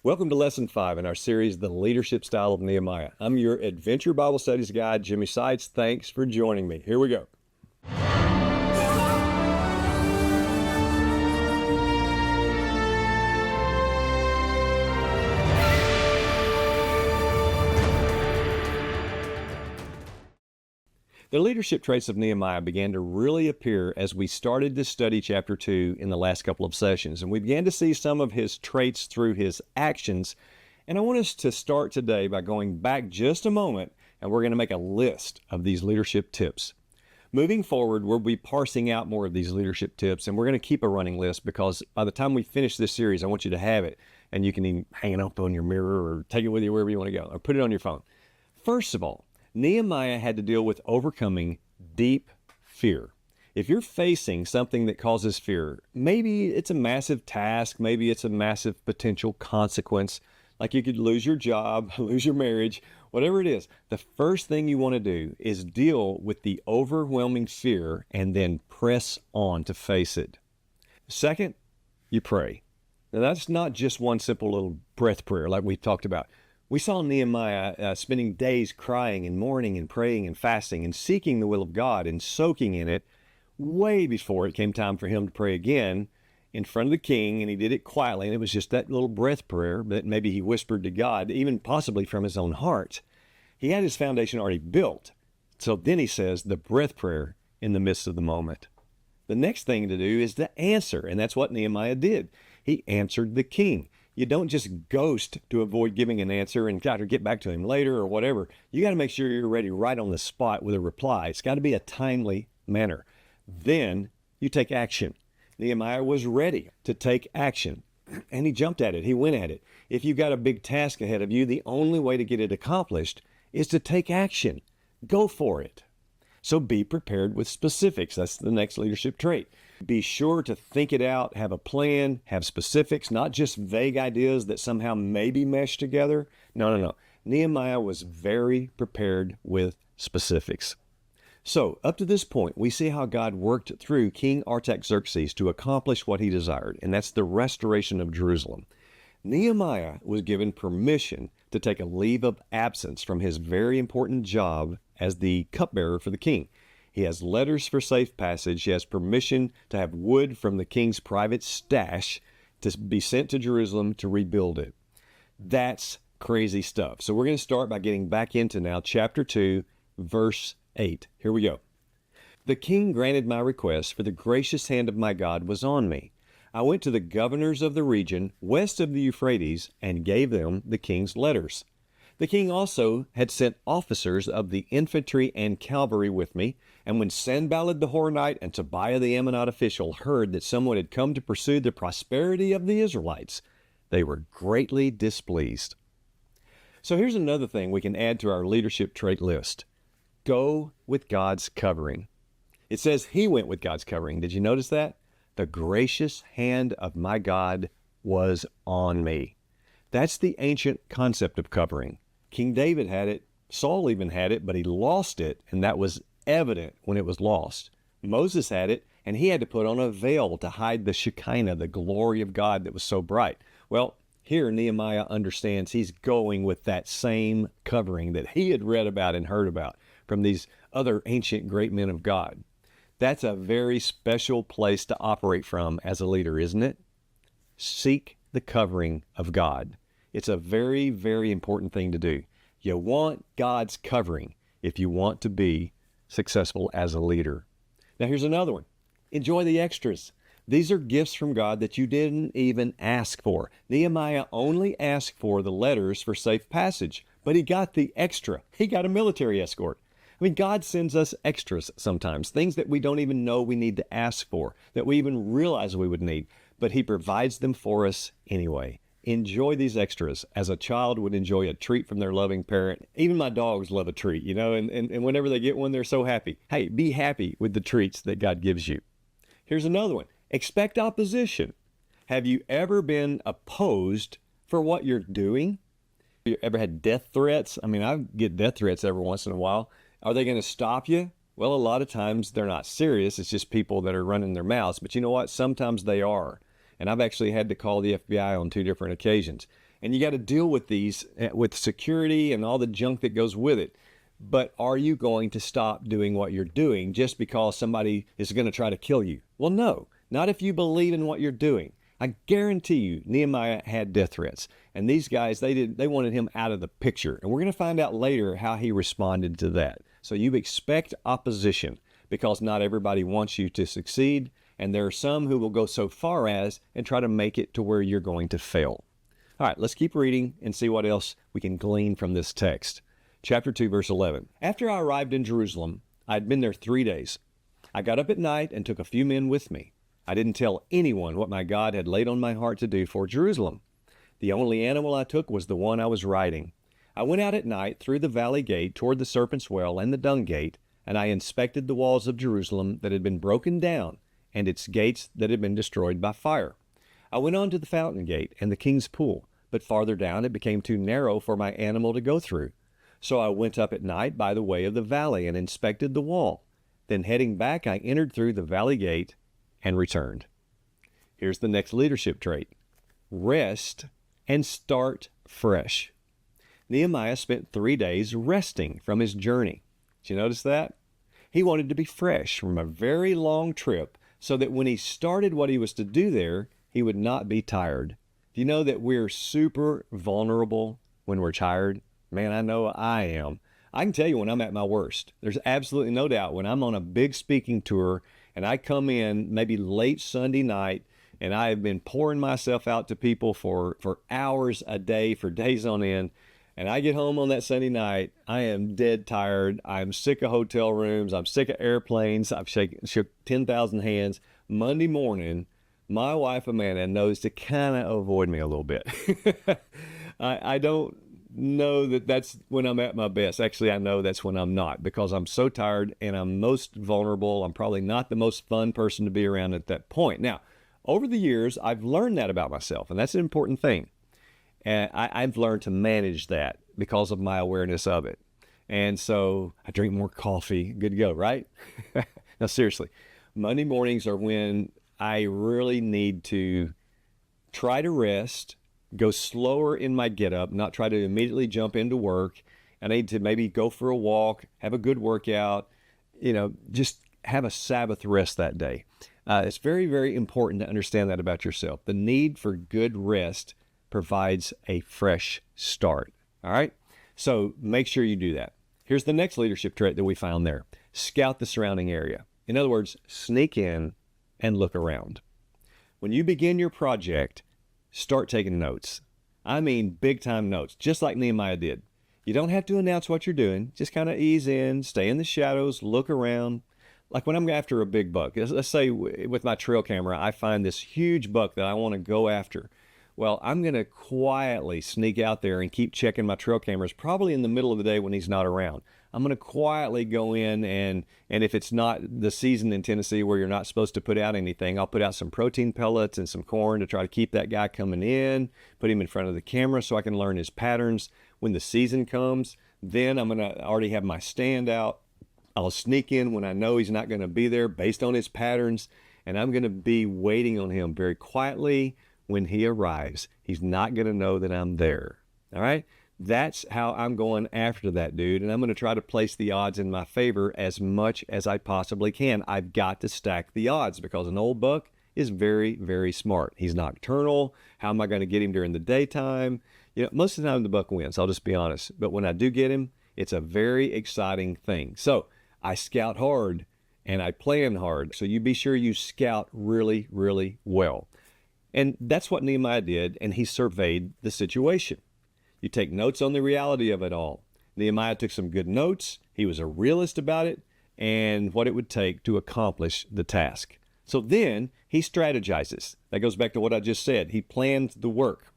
Welcome to Lesson 5 in our series, The Leadership Style of Nehemiah. I'm your Adventure Bible Studies guide, Jimmy Seitz. Thanks for joining me. Here we go. The leadership traits of Nehemiah began to really appear as we started to study chapter 2 in the last couple of sessions, and we began to see some of his traits through his actions. And I want us to start today by going back just a moment, and we're going to make a list of these leadership tips. Moving forward, we'll be parsing out more of these leadership tips, and we're going to keep a running list because by the time we finish this series, I want you to have it, and you can even hang it up on your mirror or take it with you wherever you want to go, or put it on your phone. First of all, Nehemiah had to deal with overcoming deep fear. If you're facing something that causes fear, maybe it's a massive task, maybe it's a massive potential consequence, like you could lose your job, lose your marriage, whatever it is, the first thing you want to do is deal with the overwhelming fear and then press on to face it. Second, you pray. Now that's not just one simple little breath prayer like we talked about. We saw Nehemiah spending days crying and mourning and praying and fasting and seeking the will of God and soaking in it way before it came time for him to pray again in front of the king, and he did it quietly, and it was just that little breath prayer that maybe he whispered to God, even possibly from his own heart. He had his foundation already built. So then he says the breath prayer in the midst of the moment. The next thing to do is to answer, and that's what Nehemiah did. He answered the king. You don't just ghost to avoid giving an answer and try to get back to him later or whatever. You got to make sure you're ready right on the spot with a reply. It's got to be a timely manner. Then you take action. Nehemiah was ready to take action, and he jumped at it. He went at it. If you've got a big task ahead of you, the only way to get it accomplished is to take action. Go for it. So be prepared with specifics. That's the next leadership trait. Be sure to think it out, have a plan, have specifics, not just vague ideas that somehow maybe mesh together. No. Nehemiah was very prepared with specifics. So, up to this point, we see how God worked through King Artaxerxes to accomplish what he desired, and that's the restoration of Jerusalem. Nehemiah was given permission to take a leave of absence from his very important job as the cupbearer for the king. He has letters for safe passage. He has permission to have wood from the king's private stash to be sent to Jerusalem to rebuild it. That's crazy stuff. So we're going to start by getting back into now chapter 2, verse 8. Here we go. The king granted my request, for the gracious hand of my God was on me. I went to the governors of the region west of the Euphrates and gave them the king's letters. The king also had sent officers of the infantry and cavalry with me, and when Sanballat the Horonite and Tobiah the Ammonite official heard that someone had come to pursue the prosperity of the Israelites, they were greatly displeased. So here's another thing we can add to our leadership trait list. Go with God's covering. It says he went with God's covering. Did you notice that? The gracious hand of my God was on me. That's the ancient concept of covering. King David had it, Saul even had it, but he lost it, and that was evident when it was lost. Moses had it, and he had to put on a veil to hide the Shekinah, the glory of God that was so bright. Well, here Nehemiah understands he's going with that same covering that he had read about and heard about from these other ancient great men of God. That's a very special place to operate from as a leader, isn't it? Seek the covering of God. It's a very, very important thing to do. You want God's covering if you want to be successful as a leader. Now here's another one. Enjoy the extras. These are gifts from God that you didn't even ask for. Nehemiah only asked for the letters for safe passage, but he got the extra. He got a military escort. I mean, God sends us extras sometimes, things that we don't even know we need to ask for, that we even realize we would need, but he provides them for us anyway. Enjoy these extras as a child would enjoy a treat from their loving parent. Even my dogs love a treat, and whenever they get one, they're so happy. Hey, be happy with the treats that God gives you. Here's another one. Expect opposition. Have you ever been opposed for what you're doing? Have you ever had death threats? I mean, I get death threats every once in a while. Are they going to stop you? Well, a lot of times they're not serious. It's just people that are running their mouths. But you know what? Sometimes they are. And I've actually had to call the FBI on 2 different occasions. And you got to deal with these with security and all the junk that goes with it. But are you going to stop doing what you're doing just because somebody is going to try to kill you? Well, no, not if you believe in what you're doing. I guarantee you, Nehemiah had death threats. And these guys, they wanted him out of the picture. And we're going to find out later how he responded to that. So you expect opposition because not everybody wants you to succeed. And there are some who will go so far as and try to make it to where you're going to fail. All right, let's keep reading and see what else we can glean from this text. Chapter 2, verse 11. After I arrived in Jerusalem, I had been there 3 days. I got up at night and took a few men with me. I didn't tell anyone what my God had laid on my heart to do for Jerusalem. The only animal I took was the one I was riding. I went out at night through the valley gate toward the Serpent's Well and the Dung Gate, and I inspected the walls of Jerusalem that had been broken down and its gates that had been destroyed by fire. I went on to the Fountain Gate and the King's Pool, but farther down it became too narrow for my animal to go through. So I went up at night by the way of the valley and inspected the wall. Then heading back, I entered through the valley gate and returned. Here's the next leadership trait. Rest and start fresh. Nehemiah spent 3 days resting from his journey. Did you notice that? He wanted to be fresh from a very long trip so that when he started what he was to do there, he would not be tired. Do you know that we're super vulnerable when we're tired? Man, I know I am. I can tell you when I'm at my worst. There's absolutely no doubt when I'm on a big speaking tour and I come in maybe late Sunday night and I have been pouring myself out to people for hours a day, for days on end, and I get home on that Sunday night, I am dead tired. I'm sick of hotel rooms. I'm sick of airplanes. I've shook 10,000 hands. Monday morning, my wife, Amanda, knows to kind of avoid me a little bit. I don't know that that's when I'm at my best. Actually, I know that's when I'm not because I'm so tired and I'm most vulnerable. I'm probably not the most fun person to be around at that point. Now, over the years, I've learned that about myself, and that's an important thing. And I've learned to manage that because of my awareness of it. And so I drink more coffee. Good to go, right? Now, seriously, Monday mornings are when I really need to try to rest, go slower in my get up, not try to immediately jump into work. I need to maybe go for a walk, have a good workout, just have a Sabbath rest that day. It's very, very important to understand that about yourself. The need for good rest provides a fresh start. All right? So make sure you do that. Here's the next leadership trait that we found there. Scout the surrounding area. In other words, sneak in and look around. When you begin your project, start taking notes. I mean big time notes, just like Nehemiah did. You don't have to announce what you're doing. Just kind of ease in, stay in the shadows, look around. Like when I'm after a big buck, let's say with my trail camera, I find this huge buck that I want to go after. Well, I'm going to quietly sneak out there and keep checking my trail cameras, probably in the middle of the day when he's not around. I'm going to quietly go in and if it's not the season in Tennessee where you're not supposed to put out anything, I'll put out some protein pellets and some corn to try to keep that guy coming in, put him in front of the camera so I can learn his patterns. When the season comes, then I'm going to already have my stand out. I'll sneak in when I know he's not going to be there based on his patterns, and I'm going to be waiting on him very quietly. When he arrives, he's not going to know that I'm there. All right? That's how I'm going after that dude, and I'm going to try to place the odds in my favor as much as I possibly can. I've got to stack the odds because an old buck is very, very smart. He's nocturnal. How am I going to get him during the daytime? Most of the time the buck wins, I'll just be honest. But when I do get him, it's a very exciting thing. So I scout hard and I plan hard. So you be sure you scout really, really well. And that's what Nehemiah did, and he surveyed the situation. You take notes on the reality of it all. Nehemiah took some good notes. He was a realist about it and what it would take to accomplish the task. So then he strategizes. That goes back to what I just said. He planned the work.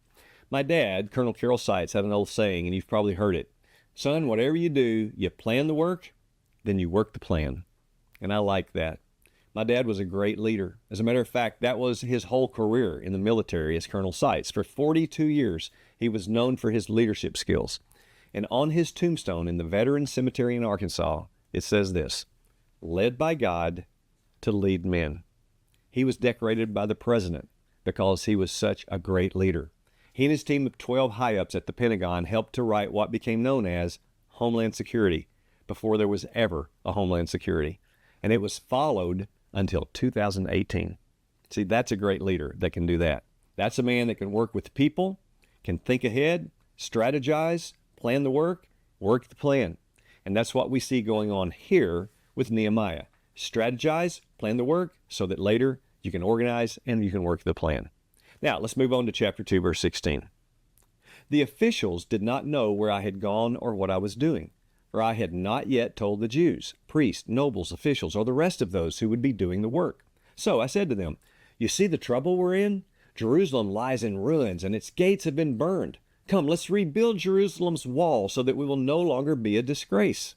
My dad, Colonel Carroll Seitz, had an old saying, and you've probably heard it. Son, whatever you do, you plan the work, then you work the plan. And I like that. My dad was a great leader. As a matter of fact, that was his whole career in the military as Colonel Seitz. For 42 years, he was known for his leadership skills. And on his tombstone in the Veterans Cemetery in Arkansas, it says this, led by God to lead men. He was decorated by the president because he was such a great leader. He and his team of 12 high-ups at the Pentagon helped to write what became known as Homeland Security before there was ever a Homeland Security. And it was followed until 2018. See, that's a great leader that can do that. That's a man that can work with people, can think ahead, strategize, plan the work the plan. And that's what we see going on here with Nehemiah. Strategize, plan the work, so that later you can organize and you can work the plan. Now, let's move on to chapter 2, verse 16. The officials did not know where I had gone or what I was doing, for I had not yet told the Jews, priests, nobles, officials, or the rest of those who would be doing the work. So I said to them, you see the trouble we're in? Jerusalem lies in ruins, and its gates have been burned. Come, let's rebuild Jerusalem's wall so that we will no longer be a disgrace.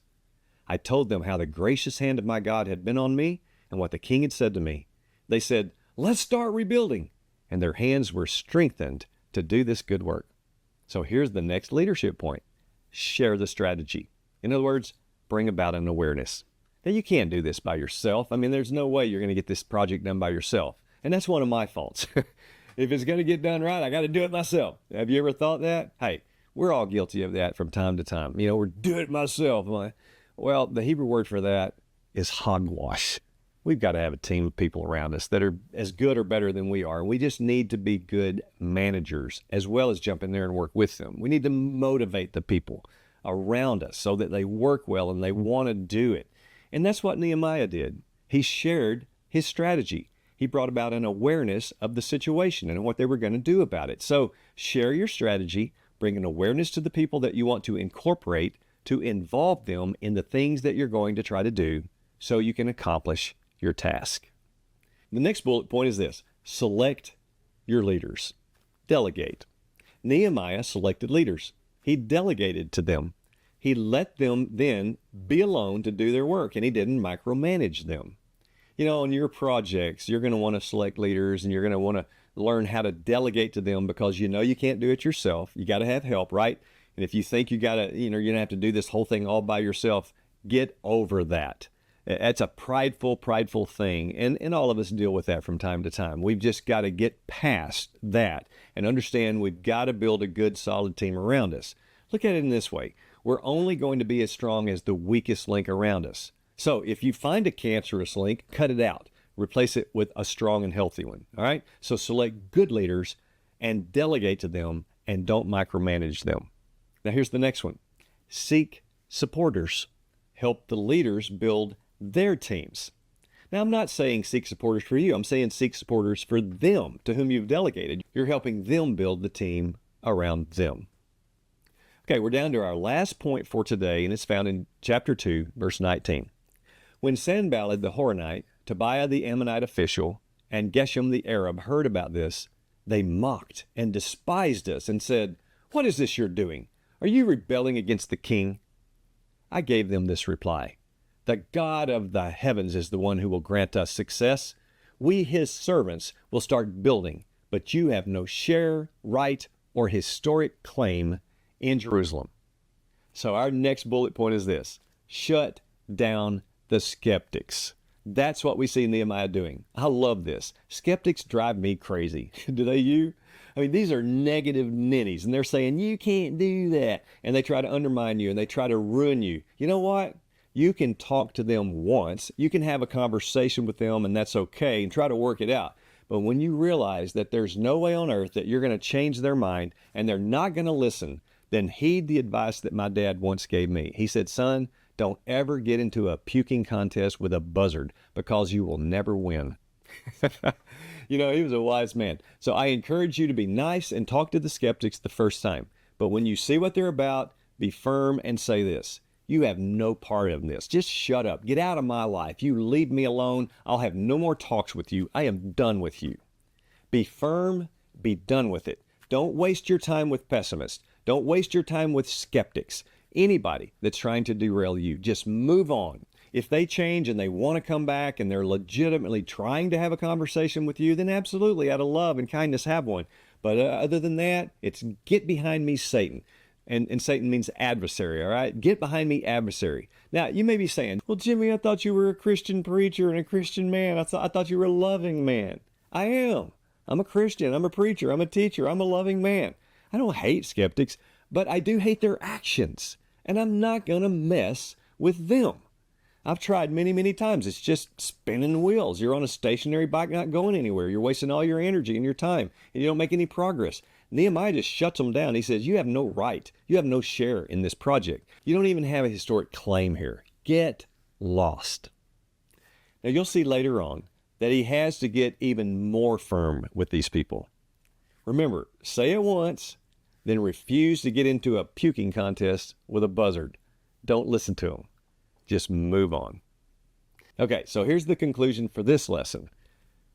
I told them how the gracious hand of my God had been on me and what the king had said to me. They said, let's start rebuilding. And their hands were strengthened to do this good work. So here's the next leadership point. Share the strategy. In other words, bring about an awareness. Now, you can't do this by yourself. I mean, there's no way you're going to get this project done by yourself. And that's one of my faults. If it's going to get done right, I got to do it myself. Have you ever thought that? Hey, we're all guilty of that from time to time. We're doing it myself. Well, the Hebrew word for that is hogwash. We've got to have a team of people around us that are as good or better than we are. We just need to be good managers as well as jump in there and work with them. We need to motivate the people around us so that they work well and they want to do it. And that's what Nehemiah did. He shared his strategy. He brought about an awareness of the situation and what they were going to do about it. So share your strategy, bring an awareness to the people that you want to incorporate to involve them in the things that you're going to try to do so you can accomplish your task. The next bullet point is this: select your leaders. Delegate. Nehemiah selected leaders. He delegated to them. He let them then be alone to do their work, and he didn't micromanage them. On your projects, you're going to want to select leaders, and you're going to want to learn how to delegate to them because you can't do it yourself. You got to have help, right? And if you think you're going to have to do this whole thing all by yourself, get over that. That's a prideful thing, and all of us deal with that from time to time. We've just got to get past that and understand we've got to build a good, solid team around us. Look at it in this way. We're only going to be as strong as the weakest link around us. So if you find a cancerous link, cut it out. Replace it with a strong and healthy one, all right? So select good leaders and delegate to them and don't micromanage them. Now here's the next one. Seek supporters. Help the leaders build their teams. Now, I'm not saying seek supporters for you. I'm saying seek supporters for them to whom you've delegated. You're helping them build the team around them. Okay, we're down to our last point for today, and it's found in chapter 2, verse 19. When Sanballat the Horonite, Tobiah the Ammonite official, and Geshem the Arab heard about this, they mocked and despised us and said, "What is this you're doing? Are you rebelling against the king?" I gave them this reply: "The God of the heavens is the one who will grant us success. We, his servants, will start building, but you have no share, right, or historic claim in Jerusalem." So our next bullet point is this: shut down the skeptics. That's what we see Nehemiah doing. I love this. Skeptics drive me crazy. Do they you? I mean, these are negative ninnies, and they're saying, you can't do that. And they try to undermine you, and they try to ruin you. You know what? You can talk to them once. You can have a conversation with them, and that's okay, and try to work it out. But when you realize that there's no way on earth that you're going to change their mind, and they're not going to listen, then heed the advice that my dad once gave me. He said, "Son, don't ever get into a puking contest with a buzzard because you will never win." He was a wise man. So I encourage you to be nice and talk to the skeptics the first time. But when you see what they're about, be firm and say this: you have no part in this. Just shut up. Get out of my life. You leave me alone. I'll have no more talks with you. I am done with you. Be firm. Be done with it. Don't waste your time with pessimists. Don't waste your time with skeptics. Anybody that's trying to derail you, just move on. If they change and they want to come back and they're legitimately trying to have a conversation with you, then absolutely, out of love and kindness, have one. But other than that, it's get behind me, Satan. And Satan means adversary, all right? Get behind me, adversary. Now, you may be saying, "Well, Jimmy, I thought you were a Christian preacher and a Christian man. I thought you were a loving man." I am. I'm a Christian. I'm a preacher. I'm a teacher. I'm a loving man. I don't hate skeptics, but I do hate their actions, and I'm not going to mess with them. I've tried many, many times. It's just spinning wheels. You're on a stationary bike not going anywhere. You're wasting all your energy and your time, and you don't make any progress. Nehemiah just shuts them down. He says, you have no right. You have no share in this project. You don't even have a historic claim here. Get lost. Now, you'll see later on that he has to get even more firm with these people. Remember, say it once, then refuse to get into a puking contest with a buzzard. Don't listen to them. Just move on. Okay, so here's the conclusion for this lesson.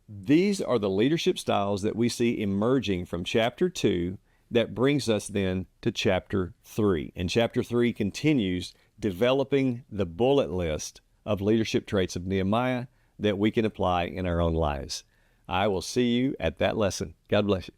These are the leadership styles that we see emerging from chapter 2 that brings us then to chapter 3. And chapter 3 continues developing the bullet list of leadership traits of Nehemiah that we can apply in our own lives. I will see you at that lesson. God bless you.